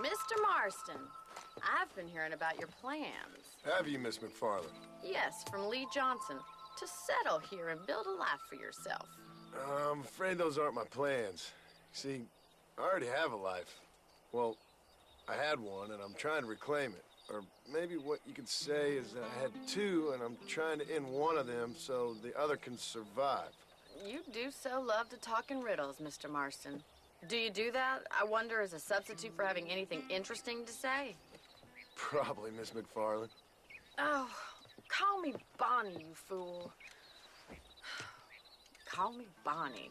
Mr. Marston, I've been hearing about your plans. Have you, Miss McFarland? Yes, from Lee Johnson, to settle here and build a life for yourself. I'm afraid those aren't my plans. See, I already have a life. Well, I had one, and I'm trying to reclaim it. Or maybe what you could say is that I had two, and I'm trying to end one of them so the other can survive. You do so love to talk in riddles, Mr. Marston. Do you do that, I wonder, as a substitute for having anything interesting to say? Probably, Miss McFarland. Oh, call me Bonnie, you fool. Call me Bonnie.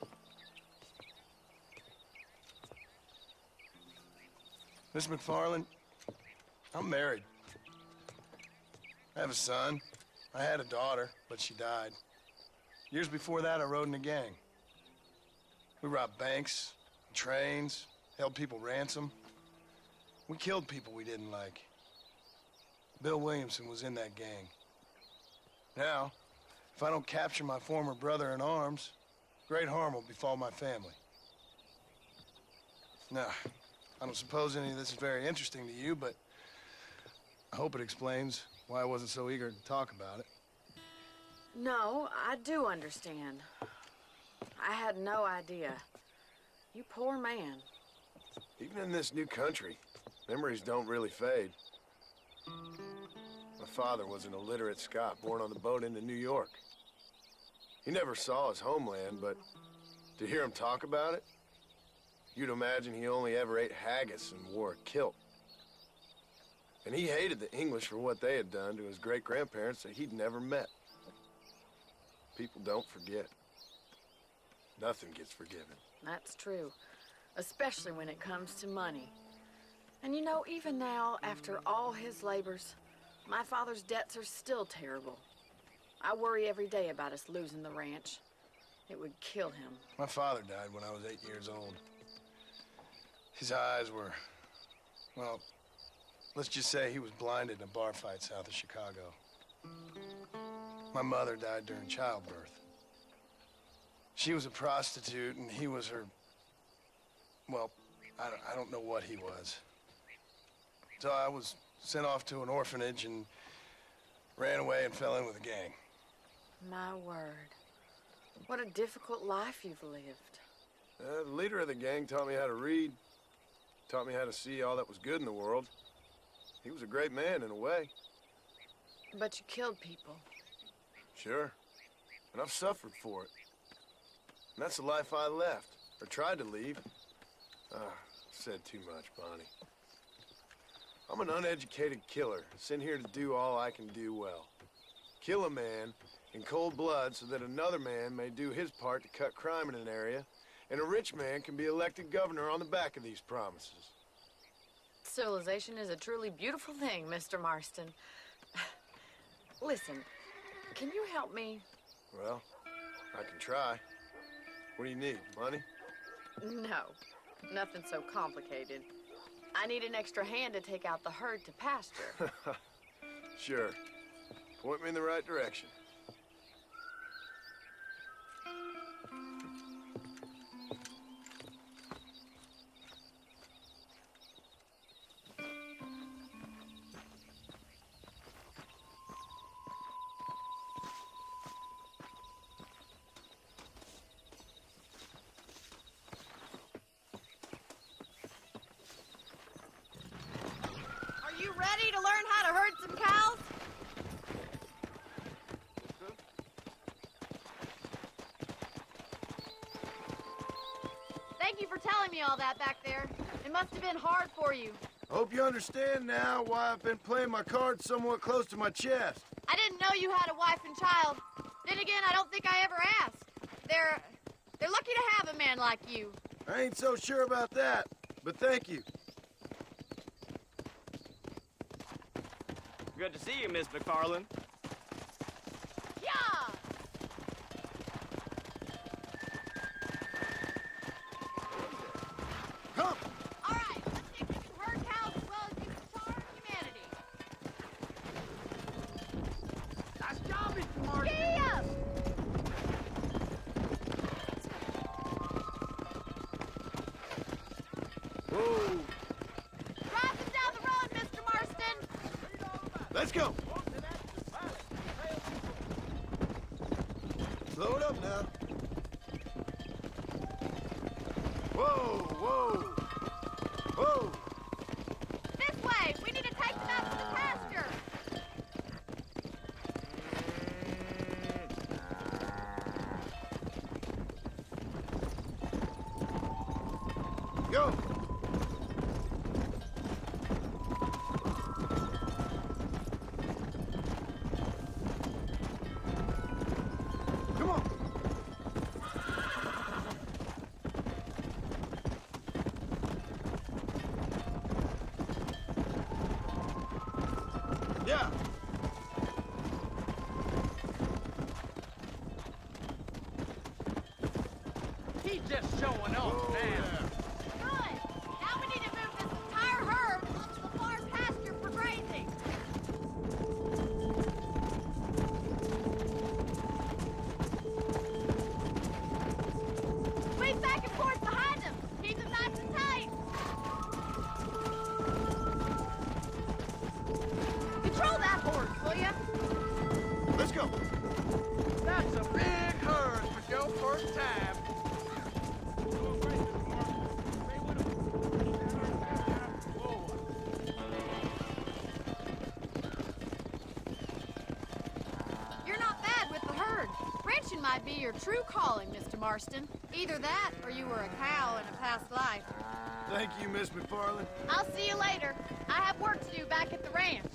Miss McFarland, I'm married. I have a son. I had a daughter, but she died. Years before that, I rode in a gang. We robbed banks, trains, held people ransom. We killed people we didn't like. Bill Williamson was in that gang. Now, if I don't capture my former brother in arms, great harm will befall my family. Now, I don't suppose any of this is very interesting to you, but I hope it explains why I wasn't so eager to talk about it. No, I do understand. I had no idea. You poor man. Even in this new country, memories don't really fade. My father was an illiterate Scot born on the boat into New York. He never saw his homeland, but to hear him talk about it, you'd imagine he only ever ate haggis and wore a kilt. And he hated the English for what they had done to his great-grandparents that he'd never met. People don't forget. Nothing gets forgiven. That's true, especially when it comes to money. And you know, even now, after all his labors, my father's debts are still terrible. I worry every day about us losing the ranch. It would kill him. My father died when I was 8 years old. His eyes were, well, let's just say he was blinded in a bar fight south of Chicago. My mother died during childbirth. She was a prostitute, and he was her, well, I don't know what he was. So I was sent off to an orphanage and ran away and fell in with a gang. My word. What a difficult life you've lived. The leader of the gang taught me how to read, taught me how to see all that was good in the world. He was a great man in a way. But you killed people. Sure. And I've suffered for it. And that's the life I left, or tried to leave. Said too much, Bonnie. I'm an uneducated killer, sent here to do all I can do well. Kill a man in cold blood so that another man may do his part to cut crime in an area, and a rich man can be elected governor on the back of these promises. Civilization is a truly beautiful thing, Mr. Marston. Listen, can you help me? Well, I can try. What do you need, money? No, nothing so complicated. I need an extra hand to take out the herd to pasture. Sure. Point me in the right direction. Are you ready to learn how to herd some cows? Thank you for telling me all that back there. It must have been hard for you. I hope you understand now why I've been playing my cards somewhat close to my chest. I didn't know you had a wife and child. Then again, I don't think I ever asked. They're lucky to have a man like you. I ain't so sure about that, but thank you. Good to see you, Miss McFarland. Yeah! Come! All right, let's see if we can herd cows as well as you can charm humanity. Nice job, Mr. Martin. Giddy up! Whoa! Right Go! Come on! Yeah! He's just showing off now. Good. Now we need to move this entire herd onto the far pasture for grazing. Squeeze back and forth behind them. Keep them nice and tight. Control that horse, will ya? Let's go! That's a big herd for your first time. You're not bad with the herd. Ranching might be your true calling, Mr. Marston. Either that, or you were a cow in a past life. Thank you, Miss McFarland. I'll see you later. I have work to do back at the ranch.